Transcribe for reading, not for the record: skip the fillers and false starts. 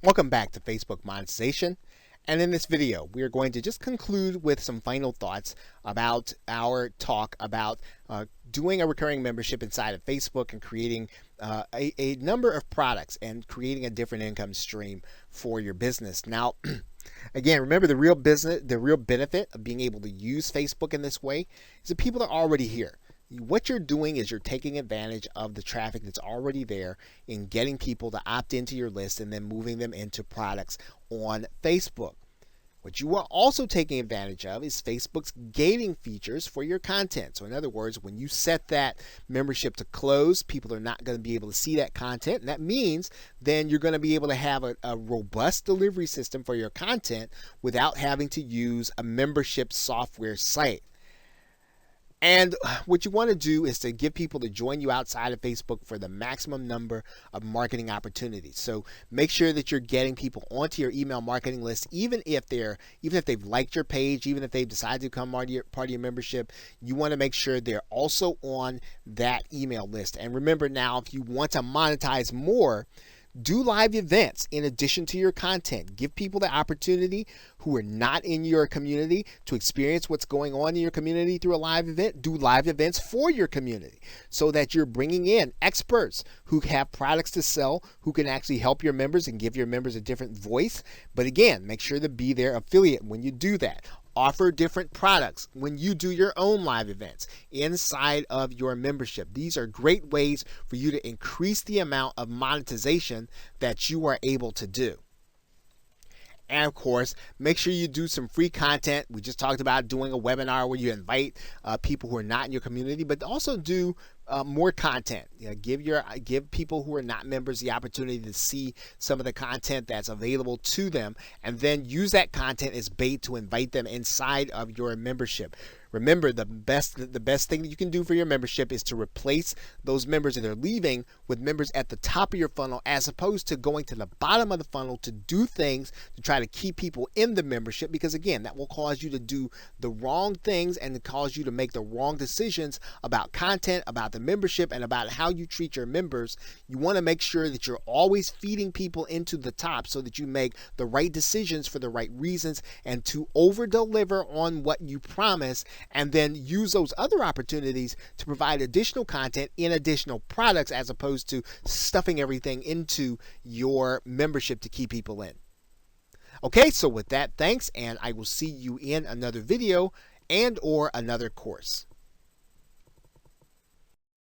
Welcome back to Facebook Monetization. And in this video, we are going to just conclude with some final thoughts about our talk about doing a recurring membership inside of Facebook and creating a number of products and creating a different income stream for your business. Now, again, remember the real benefit of being able to use Facebook in this way is that people are already here. What you're doing is you're taking advantage of the traffic that's already there and getting people to opt into your list and then moving them into products on Facebook. What you are also taking advantage of is Facebook's gating features for your content. So in other words, when you set that membership to close, people are not going to be able to see that content. And that means then you're going to be able to have a robust delivery system for your content without having to use a membership software site. And what you want to do is to give people to join you outside of Facebook for the maximum number of marketing opportunities. So make sure that you're getting people onto your email marketing list, even if they've liked your page, even if they've decided to become part of your membership. You want to make sure they're also on that email list. And remember now, if you want to monetize more, do live events in addition to your content. Give people the opportunity who are not in your community to experience what's going on in your community through a live event. Do live events for your community so that you're bringing in experts who have products to sell, who can actually help your members and give your members a different voice. But again, make sure to be their affiliate when you do that. Offer different products when you do your own live events inside of your membership. These are great ways for you to increase the amount of monetization that you are able to do. And of course, make sure you do some free content. We just talked about doing a webinar where you invite people who are not in your community, but also do more content. Give people who are not members the opportunity to see some of the content that's available to them, and then use that content as bait to invite them inside of your membership. Remember, the best thing that you can do for your membership is to replace those members that are leaving with members at the top of your funnel, as opposed to going to the bottom of the funnel to do things to try to keep people in the membership, because again, that will cause you to do the wrong things and cause you to make the wrong decisions about content, about the membership, and about how you treat your members. You want to make sure that you're always feeding people into the top so that you make the right decisions for the right reasons and to over deliver on what you promise, and then use those other opportunities to provide additional content in additional products, as opposed to stuffing everything into your membership to keep people in. Okay, so with that, thanks, and I will see you in another video and or another course.